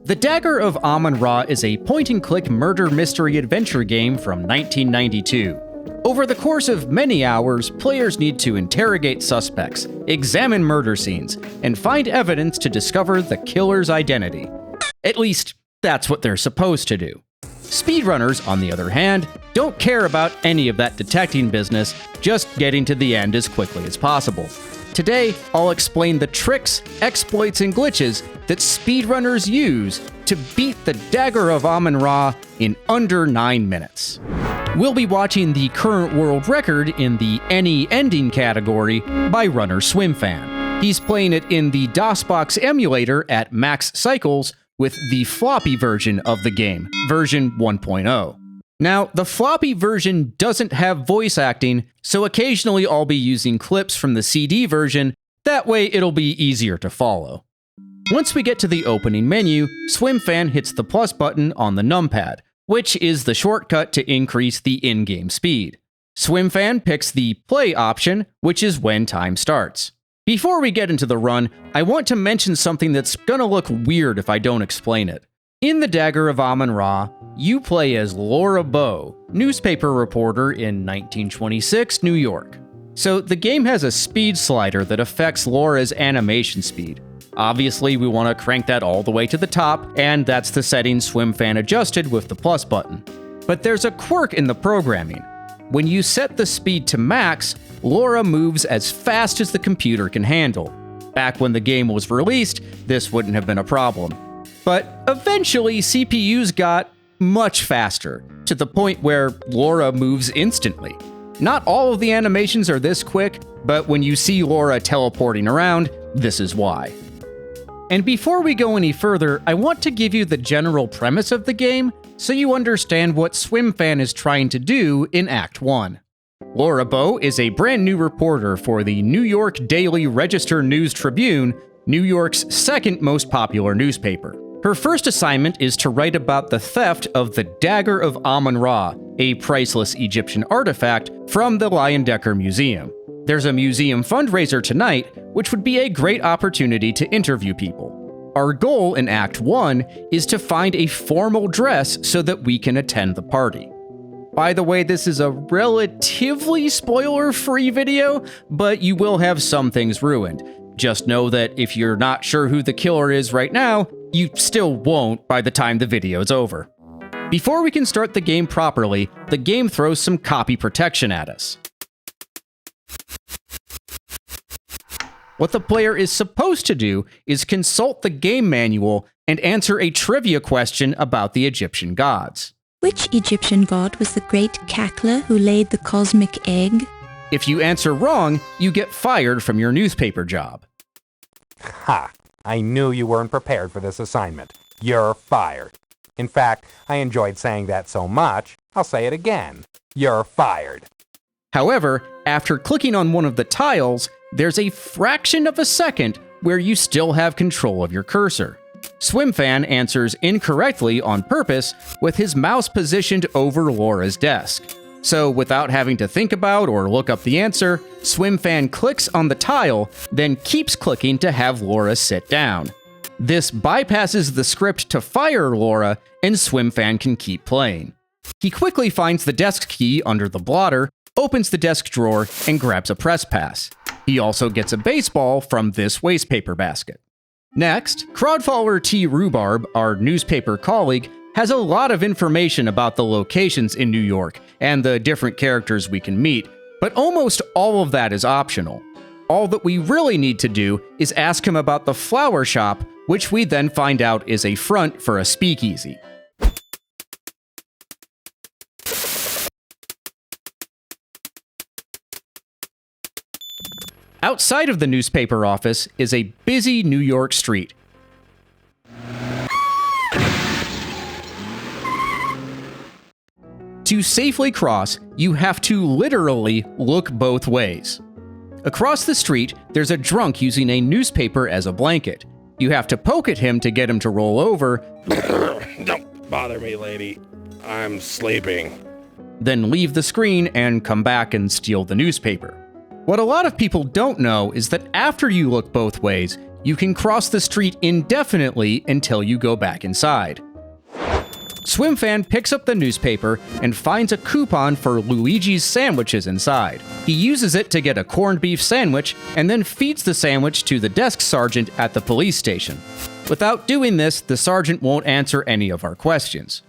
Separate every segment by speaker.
Speaker 1: The Dagger of Amon-Ra is a point-and-click murder mystery adventure game from 1992. Over the course of many hours, players need to interrogate suspects, examine murder scenes, and find evidence to discover the killer's identity. At least, that's what they're supposed to do. Speedrunners, on the other hand, don't care about any of that detecting business, just getting to the end as quickly as possible. Today, I'll explain the tricks, exploits, and glitches that speedrunners use to beat the Dagger of Amon-Ra in under 9 minutes. We'll be watching the current world record in the Any Ending category by runner SwimFan. He's playing it in the DOSBox emulator at max cycles with the floppy version of the game, version 1.0. Now, the floppy version doesn't have voice acting, so occasionally I'll be using clips from the CD version, that way it'll be easier to follow. Once we get to the opening menu, SwimFan hits the plus button on the numpad, which is the shortcut to increase the in-game speed. SwimFan picks the play option, which is when time starts. Before we get into the run, I want to mention something that's gonna look weird if I don't explain it. In the Dagger of Amon-Ra, you play as Laura Bow, newspaper reporter in 1926 New York. So the game has a speed slider that affects Laura's animation speed. Obviously, we want to crank that all the way to the top, and that's the setting SwimFan adjusted with the plus button. But there's a quirk in the programming. When you set the speed to max, Laura moves as fast as the computer can handle. Back when the game was released, this wouldn't have been a problem. But eventually, CPUs got much faster, to the point where Laura moves instantly. Not all of the animations are this quick, but when you see Laura teleporting around, this is why. And before we go any further, I want to give you the general premise of the game so you understand what SwimFan is trying to do in Act 1. Laura Bow is a brand new reporter for the New York Daily Register News Tribune, New York's second most popular newspaper. Her first assignment is to write about the theft of the Dagger of Amon-Ra, a priceless Egyptian artifact from the Leyendecker Museum. There's a museum fundraiser tonight, which would be a great opportunity to interview people. Our goal in Act 1 is to find a formal dress so that we can attend the party. By the way, this is a relatively spoiler-free video, but you will have some things ruined. Just know that if you're not sure who the killer is right now, you still won't by the time the video's over. Before we can start the game properly, the game throws some copy protection at us. What the player is supposed to do is consult the game manual and answer a trivia question about the Egyptian gods.
Speaker 2: Which Egyptian god was the great cackler who laid the cosmic egg?
Speaker 1: If you answer wrong, you get fired from your newspaper job.
Speaker 3: Ha! I knew you weren't prepared for this assignment. You're fired. In fact, I enjoyed saying that so much, I'll say it again. You're fired.
Speaker 1: However, after clicking on one of the tiles, there's a fraction of a second where you still have control of your cursor. SwimFan answers incorrectly on purpose with his mouse positioned over Laura's desk. So without having to think about or look up the answer, SwimFan clicks on the tile, then keeps clicking to have Laura sit down. This bypasses the script to fire Laura, and SwimFan can keep playing. He quickly finds the desk key under the blotter, opens the desk drawer, and grabs a press pass. He also gets a baseball from this wastepaper basket. Next, Crowdfaller T. Rhubarb, our newspaper colleague, has a lot of information about the locations in New York and the different characters we can meet, but almost all of that is optional. All that we really need to do is ask him about the flower shop, which we then find out is a front for a speakeasy. Outside of the newspaper office is a busy New York street. To safely cross, you have to literally look both ways. Across the street, there's a drunk using a newspaper as a blanket. You have to poke at him to get him to roll over.
Speaker 4: Don't bother me, lady. I'm sleeping.
Speaker 1: Then leave the screen and come back and steal the newspaper. What a lot of people don't know is that after you look both ways, You can cross the street indefinitely until you go back inside. Swimfan picks up the newspaper and finds a coupon for Luigi's sandwiches inside. He uses it to get a corned beef sandwich and then feeds the sandwich to the desk sergeant at the police station. Without doing this, the sergeant won't answer any of our questions.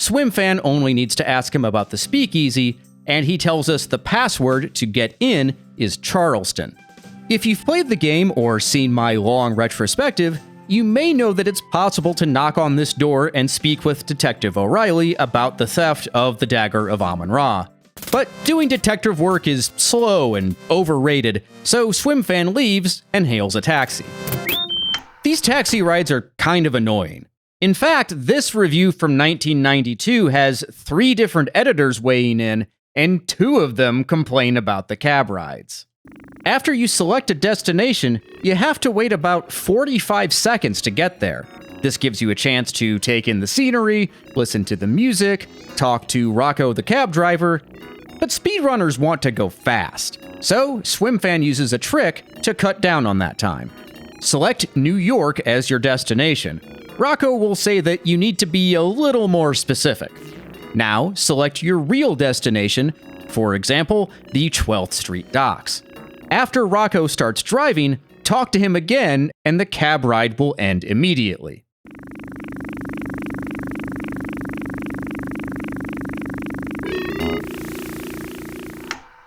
Speaker 1: Swimfan only needs to ask him about the speakeasy, and he tells us the password to get in is Charleston. If you've played the game or seen my long retrospective, you may know that it's possible to knock on this door and speak with Detective O'Reilly about the theft of the Dagger of Amon Ra. But doing detective work is slow and overrated, so Swimfan leaves and hails a taxi. These taxi rides are kind of annoying. In fact, this review from 1992 has 3 different editors weighing in, and 2 of them complain about the cab rides. After you select a destination, you have to wait about 45 seconds to get there. This gives you a chance to take in the scenery, listen to the music, talk to Rocco the cab driver, but speedrunners want to go fast. So, Swimfan uses a trick to cut down on that time. Select New York as your destination. Rocco will say that you need to be a little more specific. Now, select your real destination, for example, the 12th Street docks. After Rocco starts driving, talk to him again, and the cab ride will end immediately.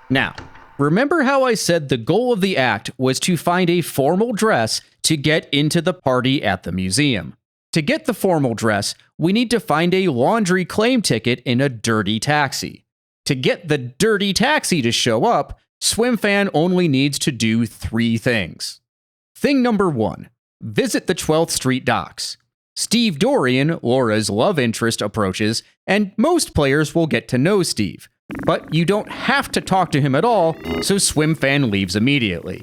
Speaker 1: Now, remember how I said the goal of the act was to find a formal dress to get into the party at the museum? To get the formal dress, we need to find a laundry claim ticket in a dirty taxi. To get the dirty taxi to show up, Swimfan only needs to do 3 things. Thing number 1, visit the 12th Street docks. Steve Dorian, Laura's love interest, approaches, and most players will get to know Steve. But you don't have to talk to him at all, so Swimfan leaves immediately.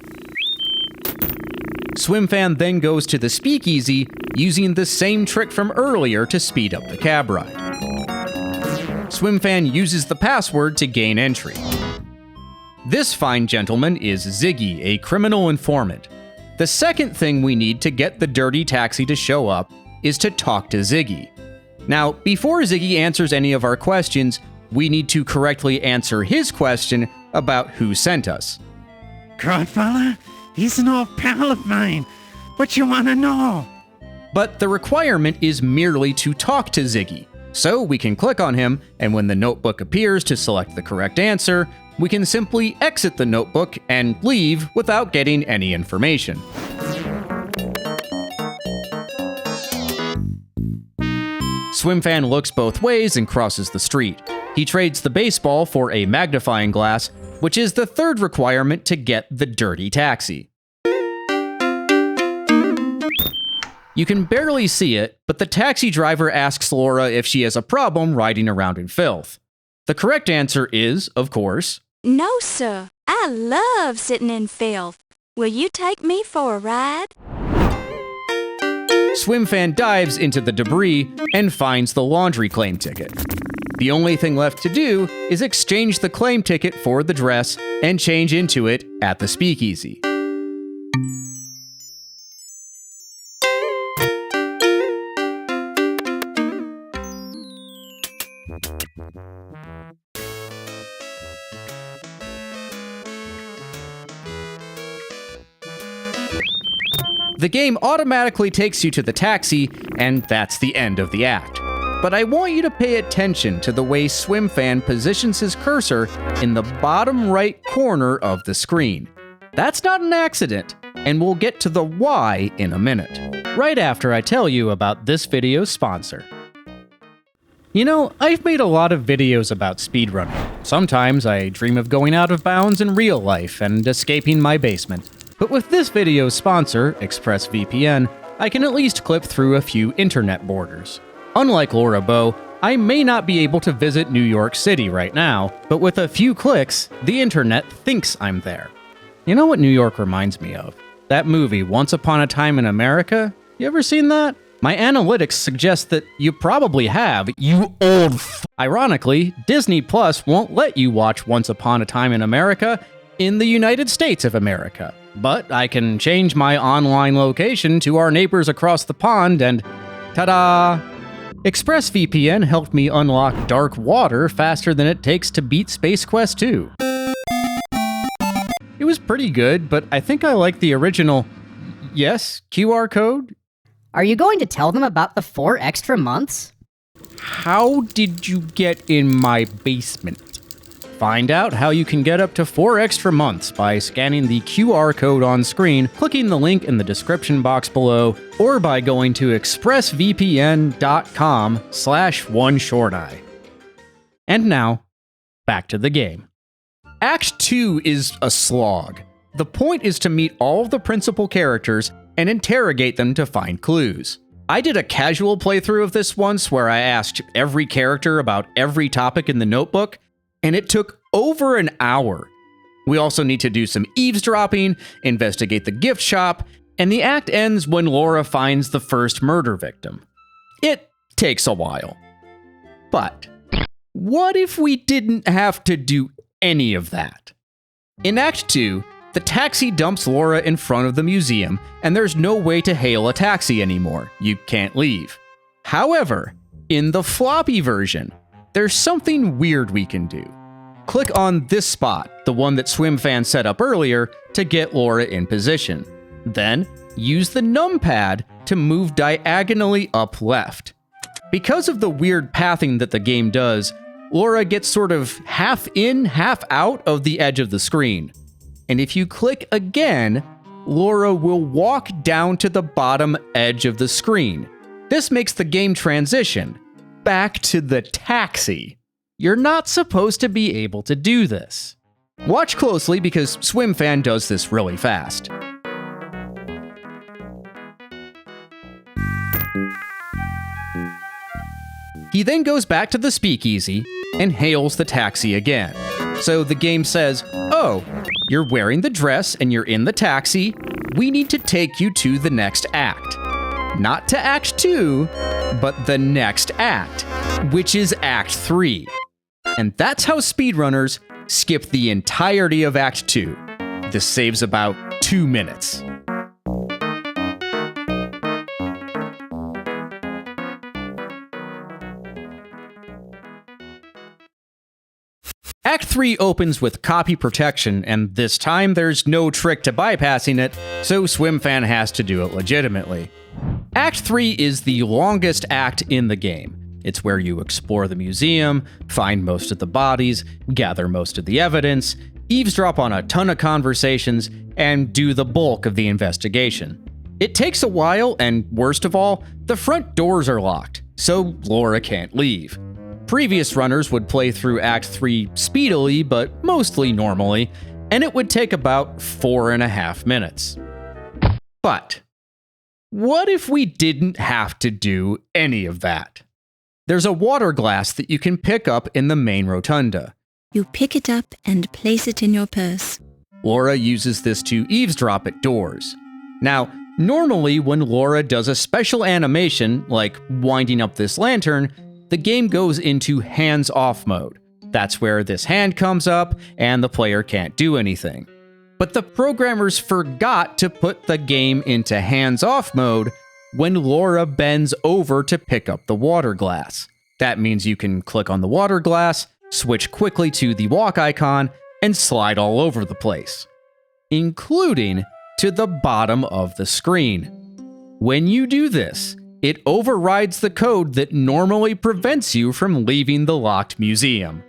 Speaker 1: Swimfan then goes to the speakeasy, using the same trick from earlier to speed up the cab ride. Swimfan uses the password to gain entry. This fine gentleman is Ziggy, a criminal informant. The second thing we need to get the dirty taxi to show up is to talk to Ziggy. Now, before Ziggy answers any of our questions, we need to correctly answer his question about who sent us.
Speaker 5: Godfather, he's an old pal of mine. What you want to know?
Speaker 1: But the requirement is merely to talk to Ziggy. So we can click on him, and when the notebook appears to select the correct answer, we can simply exit the notebook and leave without getting any information. Swimfan looks both ways and crosses the street. He trades the baseball for a magnifying glass, which is the 3rd requirement to get the dirty taxi. You can barely see it, but the taxi driver asks Laura if she has a problem riding around in filth. The correct answer is, of course,
Speaker 6: No, sir. I love sitting in filth. Will you take me for a ride?
Speaker 1: Swimfan dives into the debris and finds the laundry claim ticket. The only thing left to do is exchange the claim ticket for the dress and change into it at the speakeasy. The game automatically takes you to the taxi, and that's the end of the act. But I want you to pay attention to the way Swimfan positions his cursor in the bottom right corner of the screen. That's not an accident, and we'll get to the why in a minute, right after I tell you about this video's sponsor. You know, I've made a lot of videos about speedrunning. Sometimes I dream of going out of bounds in real life and escaping my basement. But with this video's sponsor, ExpressVPN, I can at least clip through a few internet borders. Unlike Laura Bow, I may not be able to visit New York City right now, but with a few clicks, the internet thinks I'm there. You know what New York reminds me of? That movie, Once Upon a Time in America? You ever seen that? My analytics suggest that you probably have, you old Ironically, Disney Plus won't let you watch Once Upon a Time in America in the United States of America. But I can change my online location to our neighbors across the pond and ta-da! ExpressVPN helped me unlock dark water faster than it takes to beat Space Quest 2. It was pretty good, but I think I like the original. Yes, QR code?
Speaker 7: Are you going to tell them about the 4 extra months?
Speaker 1: How did you get in my basement? Find out how you can get up to 4 extra months by scanning the QR code on screen, clicking the link in the description box below, or by going to expressvpn.com/oneshorteye. And now, back to the game. Act 2 is a slog. The point is to meet all of the principal characters and interrogate them to find clues. I did a casual playthrough of this once where I asked every character about every topic in the notebook, and it took over an hour. We also need to do some eavesdropping, investigate the gift shop, and the act ends when Laura finds the first murder victim. It takes a while. But what if we didn't have to do any of that? In Act 2, the taxi dumps Laura in front of the museum, and there's no way to hail a taxi anymore. You can't leave. However, in the floppy version, there's something weird we can do. Click on this spot, the one that SwimFan set up earlier, to get Laura in position. Then, use the numpad to move diagonally up left. Because of the weird pathing that the game does, Laura gets sort of half in, half out of the edge of the screen. And if you click again, Laura will walk down to the bottom edge of the screen. This makes the game transition back to the taxi. You're not supposed to be able to do this. Watch closely because SwimFan does this really fast. He then goes back to the speakeasy and hails the taxi again. So the game says, oh, you're wearing the dress and you're in the taxi. We need to take you to the next act. Not to Act 2, but the next act, which is Act 3. And that's how speedrunners skip the entirety of Act 2. This saves about 2 minutes. Act 3 opens with copy protection, and this time there's no trick to bypassing it, so SwimFan has to do it legitimately. Act 3 is the longest act in the game. It's where you explore the museum, find most of the bodies, gather most of the evidence, eavesdrop on a ton of conversations, and do the bulk of the investigation. It takes a while, and worst of all, the front doors are locked, so Laura can't leave. Previous runners would play through Act 3 speedily, but mostly normally, and it would take about 4.5 minutes. But what if we didn't have to do any of that? There's a water glass that you can pick up in the main rotunda.
Speaker 2: You pick it up and place it in your purse.
Speaker 1: Laura uses this to eavesdrop at doors. Now, normally when Laura does a special animation, like winding up this lantern, the game goes into hands-off mode. That's where this hand comes up and the player can't do anything. But the programmers forgot to put the game into hands-off mode when Laura bends over to pick up the water glass. That means you can click on the water glass, switch quickly to the walk icon, and slide all over the place, including to the bottom of the screen. When you do this, it overrides the code that normally prevents you from leaving the locked museum.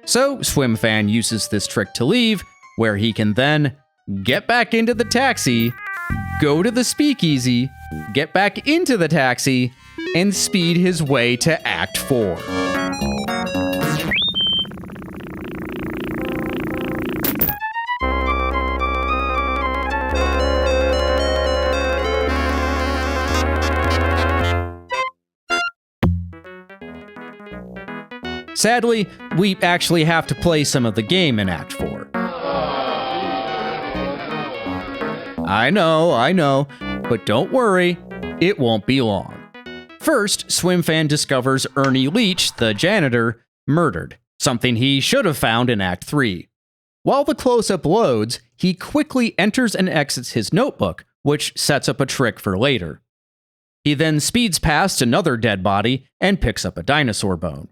Speaker 1: So SwimFan uses this trick to leave, where he can then get back into the taxi, go to the speakeasy, get back into the taxi, and speed his way to Act 4. Sadly, we actually have to play some of the game in Act 4. I know, but don't worry, it won't be long. First, SwimFan discovers Ernie Leech, the janitor, murdered, something he should have found in Act 3. While the close-up loads, he quickly enters and exits his notebook, which sets up a trick for later. He then speeds past another dead body and picks up a dinosaur bone.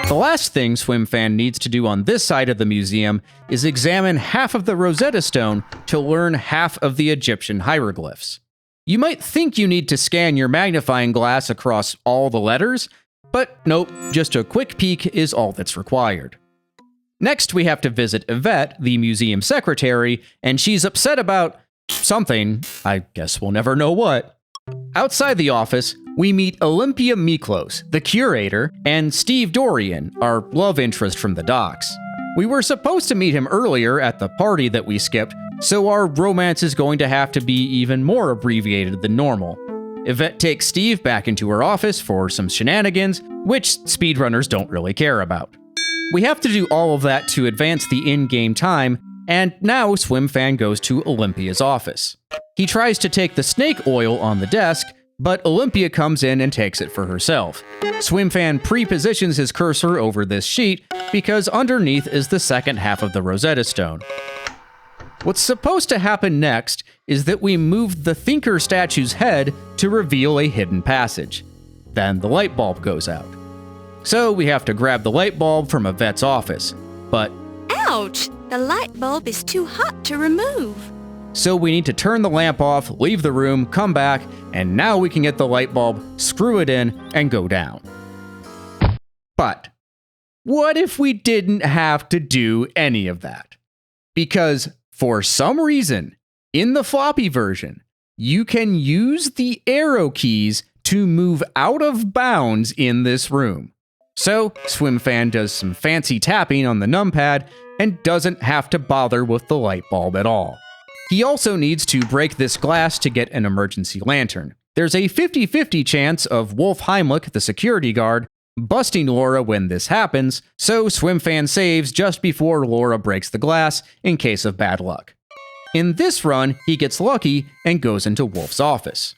Speaker 1: The last thing SwimFan needs to do on this side of the museum is examine half of the Rosetta Stone to learn half of the Egyptian hieroglyphs. You might think you need to scan your magnifying glass across all the letters, but nope, just a quick peek is all that's required. Next, we have to visit Yvette, the museum secretary, and she's upset about something. I guess we'll never know what. Outside the office, we meet Olympia Miklos, the curator, and Steve Dorian, our love interest from the docks. We were supposed to meet him earlier at the party that we skipped, so our romance is going to have to be even more abbreviated than normal. Yvette takes Steve back into her office for some shenanigans, which speedrunners don't really care about. We have to do all of that to advance the in-game time, and now SwimFan goes to Olympia's office. He tries to take the snake oil on the desk, but Olympia comes in and takes it for herself. SwimFan pre-positions his cursor over this sheet because underneath is the second half of the Rosetta Stone. What's supposed to happen next is that we move the Thinker statue's head to reveal a hidden passage. Then the light bulb goes out. So we have to grab the light bulb from Yvette's office, but
Speaker 6: Ouch! The light bulb is too hot to remove.
Speaker 1: so we need to turn the lamp off, leave the room, come back, and now we can get the light bulb, screw it in, and go down. But what if we didn't have to do any of that? Because for some reason, in the floppy version, you can use the arrow keys to move out of bounds in this room. So SwimFan does some fancy tapping on the numpad and doesn't have to bother with the light bulb at all. He also needs to break this glass to get an emergency lantern. There's a 50-50 chance of Wolf Heimlich, the security guard, busting Laura when this happens, so SwimFan saves just before Laura breaks the glass in case of bad luck. In this run, he gets lucky and goes into Wolf's office.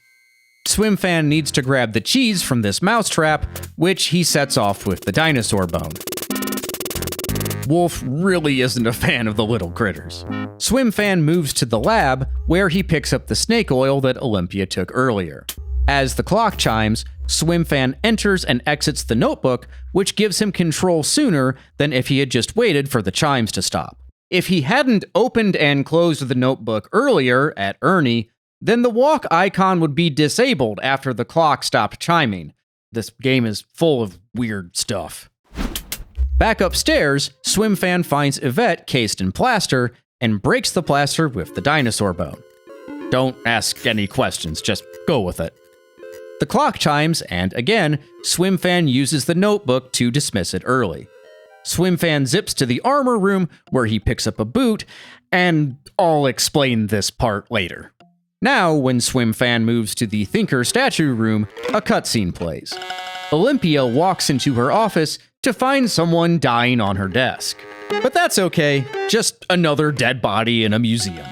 Speaker 1: SwimFan needs to grab the cheese from this mousetrap, which he sets off with the dinosaur bone. Wolf really isn't a fan of the little critters. SwimFan moves to the lab, where he picks up the snake oil that Olympia took earlier. As the clock chimes, SwimFan enters and exits the notebook, which gives him control sooner than if he had just waited for the chimes to stop. If he hadn't opened and closed the notebook earlier at Ernie, then the walk icon would be disabled after the clock stopped chiming. This game is full of weird stuff. Back upstairs, SwimFan finds Yvette cased in plaster and breaks the plaster with the dinosaur bone. Don't ask any questions, just go with it. The clock chimes, and again, SwimFan uses the notebook to dismiss it early. SwimFan zips to the armor room where he picks up a boot, and I'll explain this part later. Now, when SwimFan moves to the Thinker statue room, a cutscene plays. Olympia walks into her office to find someone dying on her desk. But that's okay, just another dead body in a museum.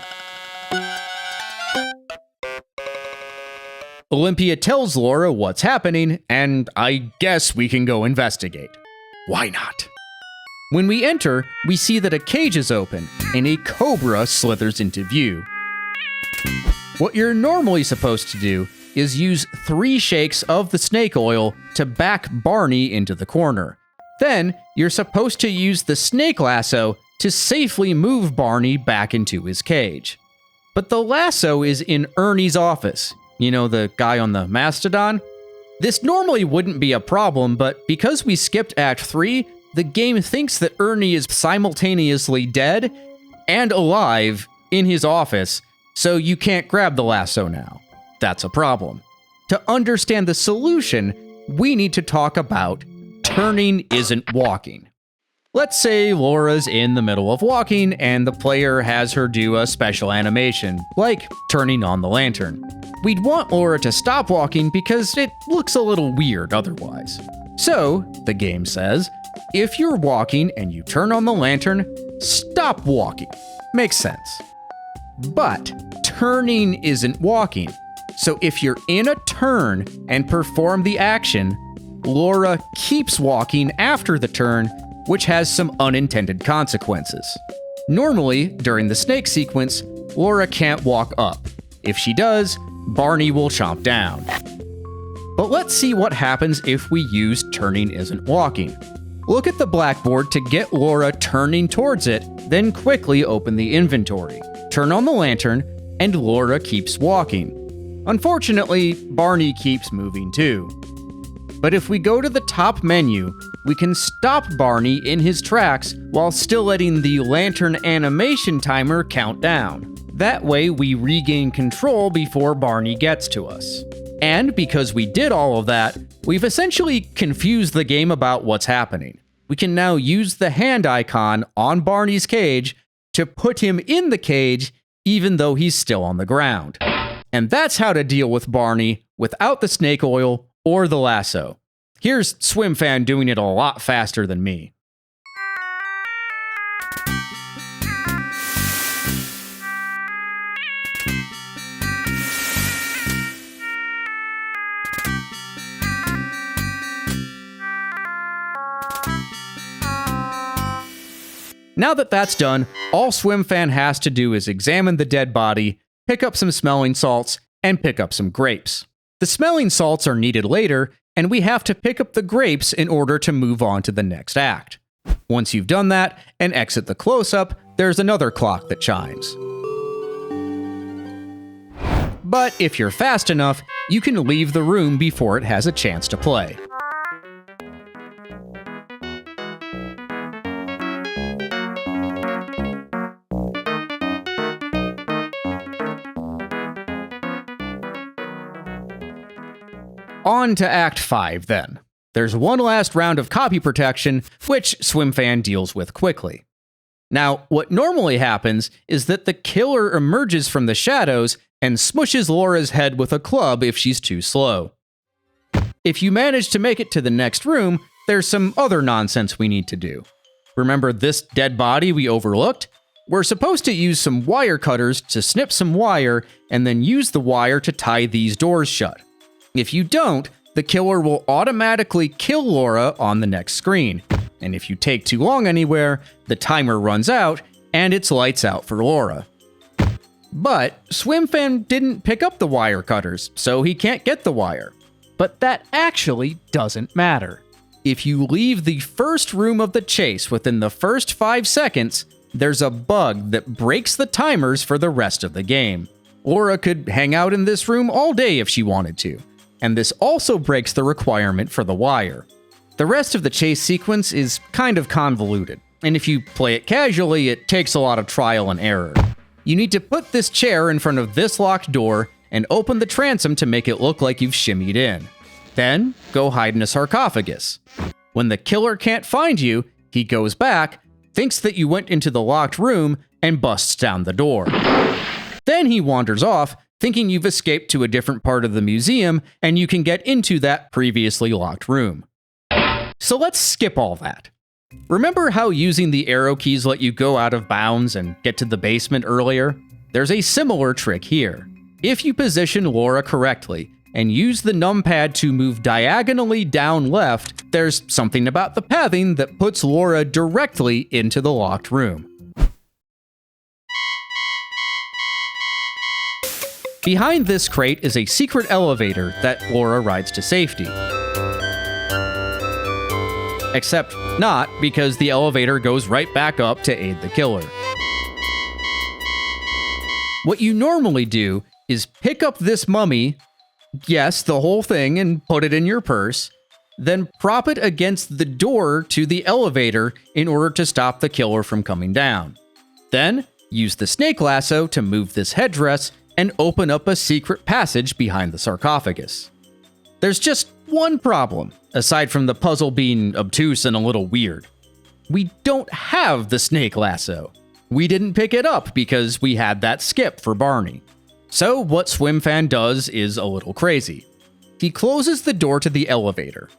Speaker 1: Olympia tells Laura what's happening, and I guess we can go investigate. Why not? When we enter, we see that a cage is open, and a cobra slithers into view. What you're normally supposed to do is use 3 shakes of the snake oil to back Barney into the corner. Then, you're supposed to use the snake lasso to safely move Barney back into his cage. But the lasso is in Ernie's office. You know, the guy on the mastodon? This normally wouldn't be a problem, but because we skipped Act 3, the game thinks that Ernie is simultaneously dead and alive in his office, so you can't grab the lasso now. That's a problem. To understand the solution, we need to talk about turning isn't walking. Let's say Laura's in the middle of walking and the player has her do a special animation, like turning on the lantern. We'd want Laura to stop walking because it looks a little weird otherwise. So, the game says, if you're walking and you turn on the lantern, stop walking. Makes sense. But turning isn't walking. So if you're in a turn and perform the action, Laura keeps walking after the turn which has some unintended consequences. Normally, during the snake sequence, Laura can't walk up. If she does, Barney will chomp down. But let's see what happens if we use turning isn't walking. Look at the blackboard to get Laura turning towards it, then quickly open the inventory. Turn on the lantern, and Laura keeps walking. Unfortunately, Barney keeps moving too. But if we go to the top menu, we can stop Barney in his tracks while still letting the lantern animation timer count down. That way we regain control before Barney gets to us. And because we did all of that, we've essentially confused the game about what's happening. We can now use the hand icon on Barney's cage to put him in the cage even though he's still on the ground. And that's how to deal with Barney without the snake oil or the lasso. Here's SwimFan doing it a lot faster than me. Now that that's done, all SwimFan has to do is examine the dead body, pick up some smelling salts, and pick up some grapes. The smelling salts are needed later, and we have to pick up the grapes in order to move on to the next act. Once you've done that and exit the close-up, there's another clock that chimes. But if you're fast enough, you can leave the room before it has a chance to play. On to Act 5, then. There's one last round of copy protection, which SwimFan deals with quickly. Now, what normally happens is that the killer emerges from the shadows and smushes Laura's head with a club if she's too slow. If you manage to make it to the next room, there's some other nonsense we need to do. Remember this dead body we overlooked? We're supposed to use some wire cutters to snip some wire and then use the wire to tie these doors shut. If you don't, the killer will automatically kill Laura on the next screen. And if you take too long anywhere, the timer runs out and it's lights out for Laura. But SwimFan didn't pick up the wire cutters, so he can't get the wire. But that actually doesn't matter. If you leave the first room of the chase within the first 5 seconds, there's a bug that breaks the timers for the rest of the game. Laura could hang out in this room all day if she wanted to. And this also breaks the requirement for the wire. The rest of the chase sequence is kind of convoluted, and if you play it casually, it takes a lot of trial and error. You need to put this chair in front of this locked door and open the transom to make it look like you've shimmied in. Then, go hide in a sarcophagus. When the killer can't find you, he goes back, thinks that you went into the locked room, and busts down the door. Then he wanders off, thinking you've escaped to a different part of the museum and you can get into that previously locked room. So let's skip all that. Remember how using the arrow keys let you go out of bounds and get to the basement earlier? There's a similar trick here. If you position Laura correctly and use the numpad to move diagonally down left, there's something about the pathing that puts Laura directly into the locked room. Behind this crate is a secret elevator that Laura rides to safety. Except not, because the elevator goes right back up to aid the killer. What you normally do is pick up this mummy, yes, the whole thing, and put it in your purse, then prop it against the door to the elevator in order to stop the killer from coming down. Then, use the snake lasso to move this headdress and open up a secret passage behind the sarcophagus. There's just one problem, aside from the puzzle being obtuse and a little weird. We don't have the snake lasso. We didn't pick it up because we had that skip for Barney. So what SwimFan does is a little crazy. He closes the door to the elevator.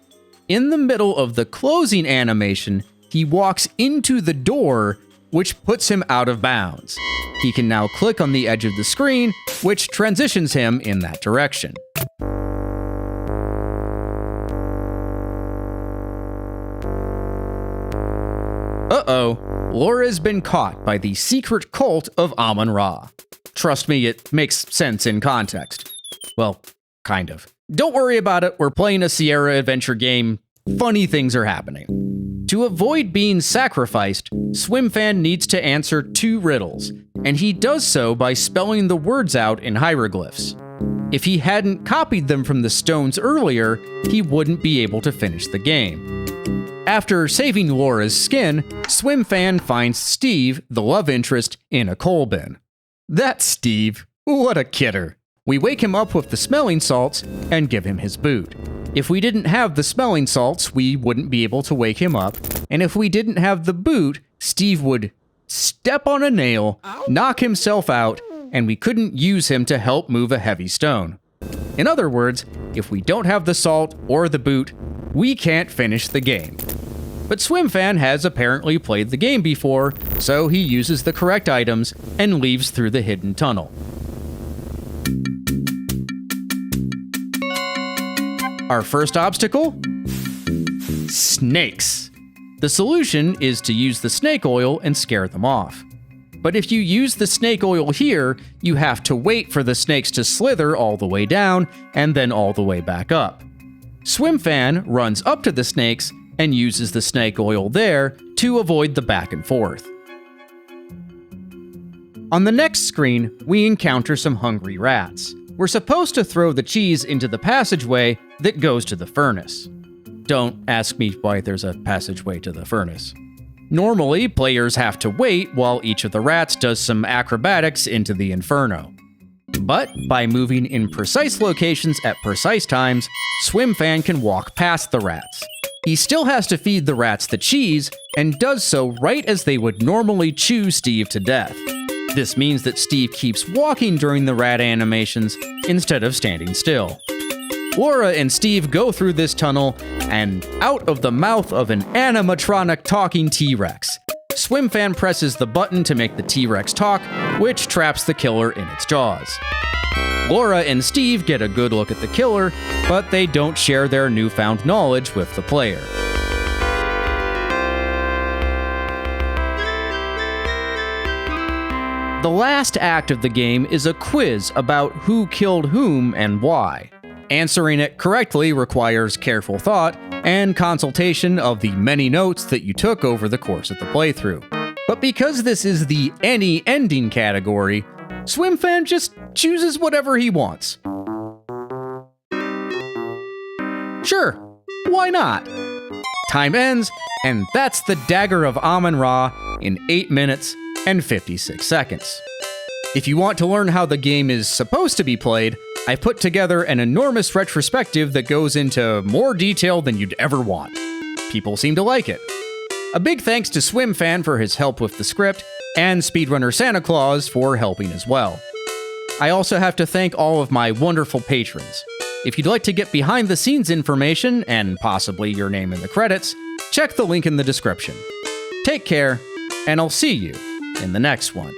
Speaker 1: In the middle of the closing animation, he walks into the door, which puts him out of bounds. He can now click on the edge of the screen, which transitions him in that direction. Uh-oh, Laura's been caught by the secret cult of Amon Ra. Trust me, it makes sense in context. Well, kind of. Don't worry about it, we're playing a Sierra adventure game. Funny things are happening. To avoid being sacrificed, SwimFan needs to answer 2 riddles, and he does so by spelling the words out in hieroglyphs. If he hadn't copied them from the stones earlier, he wouldn't be able to finish the game. After saving Laura's skin, SwimFan finds Steve, the love interest, in a coal bin. That's Steve. What a kidder. We wake him up with the smelling salts and give him his boot. If we didn't have the smelling salts, we wouldn't be able to wake him up, and if we didn't have the boot, Steve would step on a nail, knock himself out, and we couldn't use him to help move a heavy stone. In other words, if we don't have the salt or the boot, we can't finish the game. But SwimFan has apparently played the game before, so he uses the correct items and leaves through the hidden tunnel. Our first obstacle? Snakes. The solution is to use the snake oil and scare them off. But if you use the snake oil here, you have to wait for the snakes to slither all the way down and then all the way back up. SwimFan runs up to the snakes and uses the snake oil there to avoid the back and forth. On the next screen, we encounter some hungry rats. We're supposed to throw the cheese into the passageway that goes to the furnace. Don't ask me why there's a passageway to the furnace. Normally, players have to wait while each of the rats does some acrobatics into the inferno. But by moving in precise locations at precise times, SwimFan can walk past the rats. He still has to feed the rats the cheese, and does so right as they would normally chew Steve to death. This means that Steve keeps walking during the rat animations instead of standing still. Laura and Steve go through this tunnel and out of the mouth of an animatronic talking T-Rex. SwimFan presses the button to make the T-Rex talk, which traps the killer in its jaws. Laura and Steve get a good look at the killer, but they don't share their newfound knowledge with the player. The last act of the game is a quiz about who killed whom and why. Answering it correctly requires careful thought and consultation of the many notes that you took over the course of the playthrough. But because this is the any ending category, SwimFan just chooses whatever he wants. Sure, why not? Time ends, and that's the Dagger of Amon Ra in 8 minutes and 56 seconds. If you want to learn how the game is supposed to be played, I put together an enormous retrospective that goes into more detail than you'd ever want. People seem to like it. A big thanks to SwimFan for his help with the script, and Speedrunner Santa Claus for helping as well. I also have to thank all of my wonderful patrons. If you'd like to get behind the scenes information, and possibly your name in the credits, check the link in the description. Take care, and I'll see you in the next one.